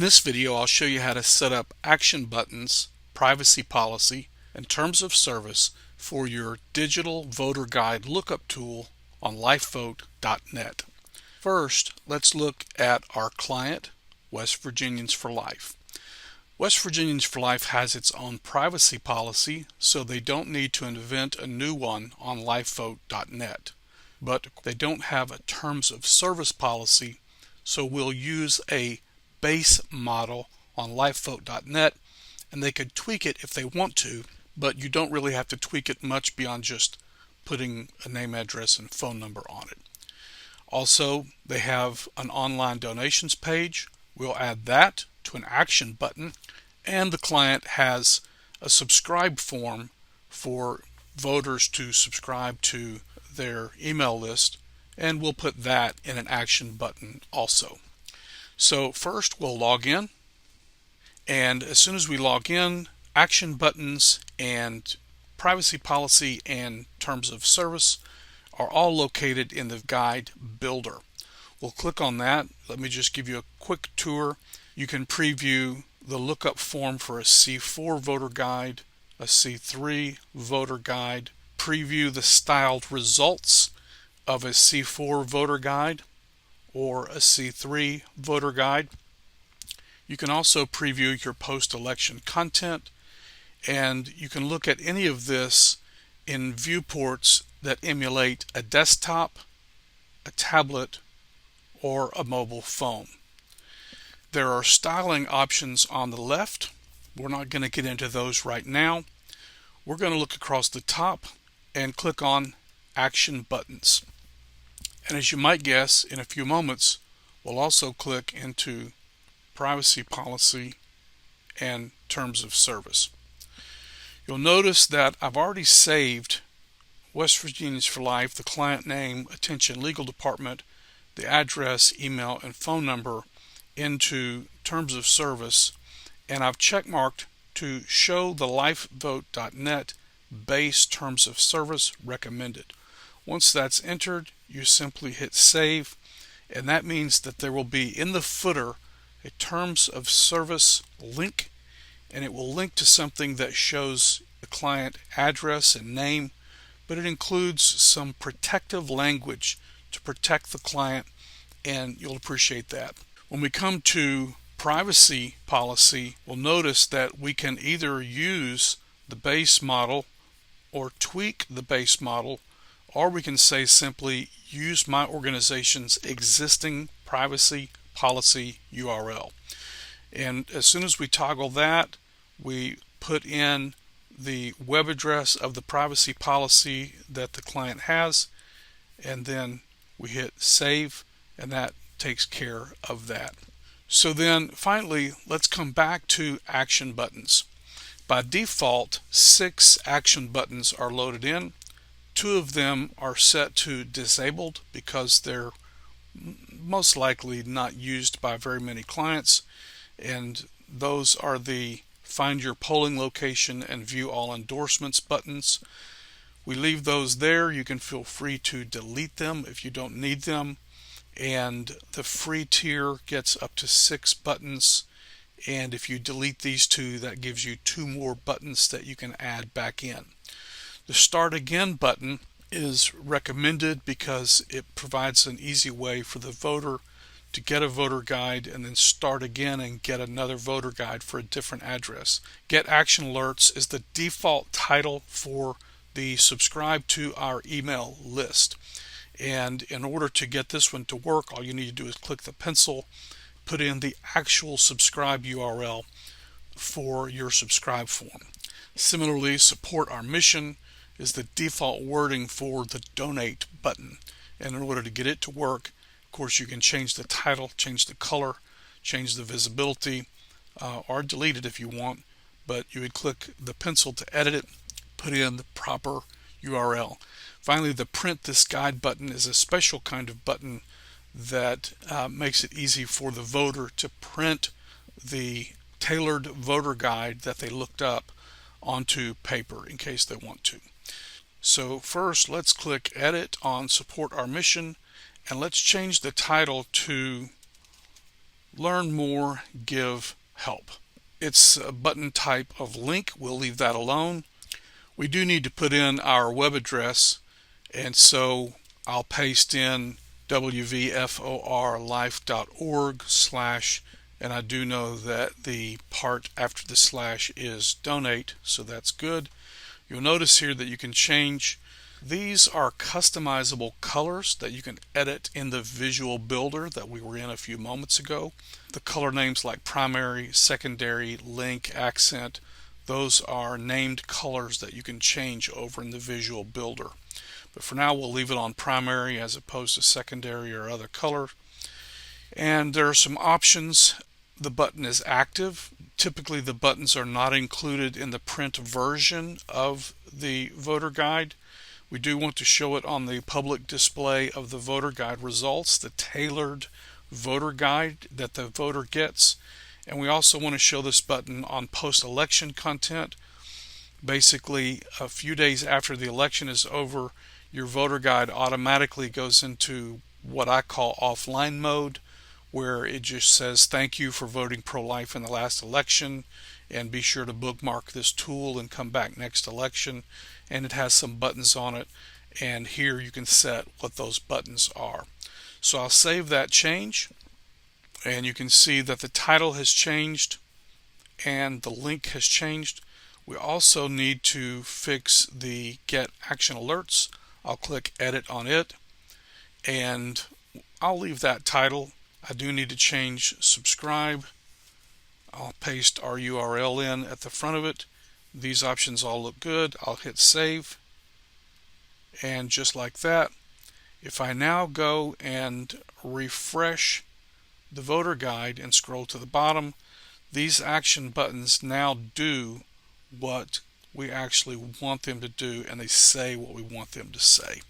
this video, I'll show you how to set up action buttons, privacy policy, and terms of service for your digital voter guide lookup tool on LifeVote.net. First, let's look at our client, West Virginians for Life. West Virginians for Life has its own privacy policy, so they don't need to invent a new one on LifeVote.net. But they don't have a terms of service policy, so we'll use a base model on LifeVote.net, and they could tweak it if they want to, but you don't really have to tweak it much beyond just putting a name, address, and phone number on it. Also, they have an online donations page. We'll add that to an action button, and the client has a subscribe form for voters to subscribe to their email list, and we'll put that in an action button also. So first we'll log in, and as soon as we log in, action buttons and privacy policy and terms of service are all located in the guide builder. We'll click on that. Let me just give you a quick tour. You can preview the lookup form for a C4 voter guide, a C3 voter guide, preview the styled results of a C4 voter guide or a C3 voter guide. You can also preview your post-election content, and you can look at any of this in viewports that emulate a desktop, a tablet, or a mobile phone. There are styling options on the left. We're not going to get into those right now. We're going to look across the top and click on Action Buttons. And as you might guess, in a few moments, we'll also click into Privacy Policy and Terms of Service. You'll notice that I've already saved West Virginians for Life, the client name, attention legal department, the address, email, and phone number into Terms of Service, and I've checkmarked to show the LifeVote.net base Terms of Service recommended. Once that's entered, you simply hit save, and that means that there will be in the footer a Terms of Service link, and it will link to something that shows the client address and name, but it includes some protective language to protect the client, and you'll appreciate that. When we come to privacy policy, we'll notice that we can either use the base model or tweak the base model, or we can say simply use my organization's existing privacy policy URL. And as soon as we toggle that, we put in the web address of the privacy policy that the client has, and then we hit save, and that takes care of that. So then finally, let's come back to action buttons. By default, 6 action buttons are loaded in. 2 of them are set to disabled because they're most likely not used by very many clients, and those are the Find Your Polling Location and View All Endorsements buttons. We leave those there. You can feel free to delete them if you don't need them, and the free tier gets up to 6 buttons, and if you delete these 2, that gives you 2 more buttons that you can add back in. The Start Again button is recommended because it provides an easy way for the voter to get a voter guide and then start again and get another voter guide for a different address. Get Action Alerts is the default title for the subscribe to our email list. And in order to get this one to work, all you need to do is click the pencil, put in the actual subscribe URL for your subscribe form. Similarly, Support Our Mission is the default wording for the donate button. And in order to get it to work, of course, you can change the title, change the color, change the visibility, or delete it if you want, but you would click the pencil to edit it, put in the proper URL. Finally, the Print This Guide button is a special kind of button that makes it easy for the voter to print the tailored voter guide that they looked up onto paper in case they want to. So first, let's click Edit on Support Our Mission, and let's change the title to Learn more, give help. It's a button type of link. We'll leave that alone. We do need to put in our web address, and so I'll paste in wvforlife.org/ and I do know that the part after the slash is donate, so that's good. You'll notice here that you can change. These are customizable colors that you can edit in the visual builder that we were in a few moments ago. The color names like primary, secondary, link, accent, those are named colors that you can change over in the visual builder. But for now we'll leave it on primary as opposed to secondary or other color. And there are some options. The button is active. Typically the buttons are not included in the print version of the voter guide. We do want to show it on the public display of the voter guide results, the tailored voter guide that the voter gets. And we also want to show this button on post-election content. Basically, a few days after the election is over, your voter guide automatically goes into what I call offline mode, where it just says thank you for voting pro-life in the last election, and be sure to bookmark this tool and come back next election. And it has some buttons on it, and here you can set what those buttons are. So I'll save that change, and you can see that the title has changed and the link has changed. We also need to fix the get action alerts. I'll click edit on it, and I'll leave that title. I do need to change subscribe. I'll paste our URL in at the front of it. These options all look good. I'll hit save, and just like that, if I now go and refresh the voter guide and scroll to the bottom, these action buttons now do what we actually want them to do, and they say what we want them to say.